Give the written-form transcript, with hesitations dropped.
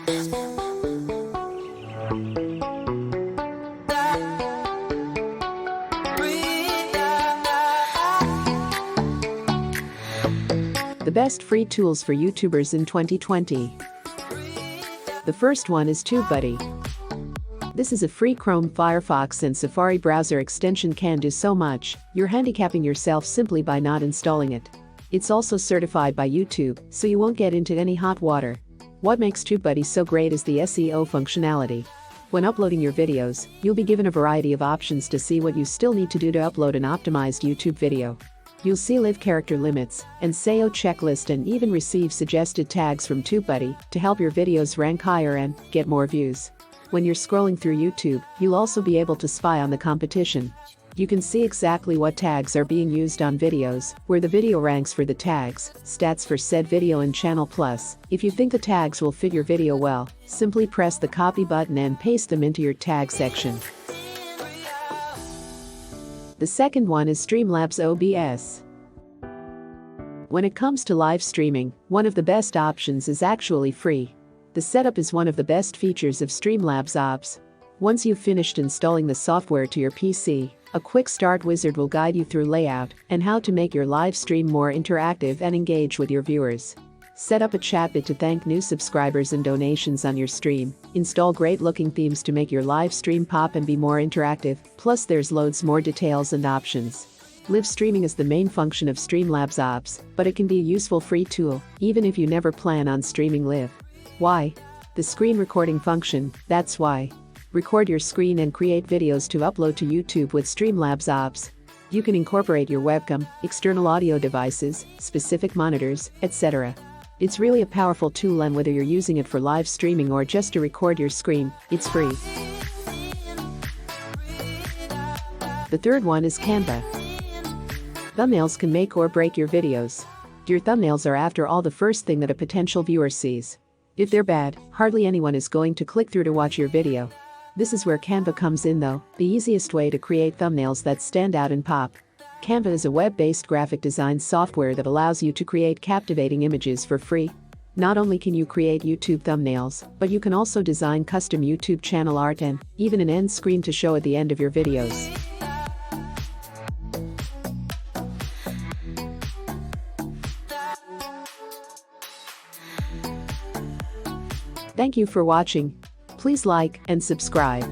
The best free tools for YouTubers in 2020. The first one is TubeBuddy. This is a free Chrome, Firefox and Safari browser extension. Can do so much, you're handicapping yourself simply by not installing it. It's also certified by YouTube, so you won't get into any hot water. What makes TubeBuddy so great is the SEO functionality. When uploading your videos, you'll be given a variety of options to see what you still need to do to upload an optimized YouTube video. You'll see live character limits, and SEO checklist, and even receive suggested tags from TubeBuddy to help your videos rank higher and get more views. When you're scrolling through YouTube, you'll also be able to spy on the competition. You can see exactly what tags are being used on videos, where the video ranks for the tags, stats for said video and channel. Plus, if you think the tags will fit your video well, simply press the copy button and paste them into your tag section. The second one is Streamlabs OBS. When it comes to live streaming, one of the best options is actually free. The setup is one of the best features of Streamlabs OBS. Once you've finished installing the software to your PC, a quick start wizard will guide you through layout and how to make your live stream more interactive and engage with your viewers. Set up a chat bit to thank new subscribers and donations on your stream. Install great-looking themes to make your live stream pop and be more interactive. Plus, there's loads more details and options. Live streaming is the main function of Streamlabs OBS, but it can be a useful free tool, even if you never plan on streaming live. Why? The screen recording function, that's why. Record your screen and create videos to upload to YouTube with Streamlabs OBS. You can incorporate your webcam, external audio devices, specific monitors, etc. It's really a powerful tool, and whether you're using it for live streaming or just to record your screen, it's free. The third one is Canva. Thumbnails can make or break your videos. Your thumbnails are, after all, the first thing that a potential viewer sees. If they're bad, hardly anyone is going to click through to watch your video. This is where Canva comes in though, the easiest way to create thumbnails that stand out and pop. Canva is a web-based graphic design software that allows you to create captivating images for free. Not only can you create YouTube thumbnails, but you can also design custom YouTube channel art and even an end screen to show at the end of your videos. Thank you for watching. Please like and subscribe.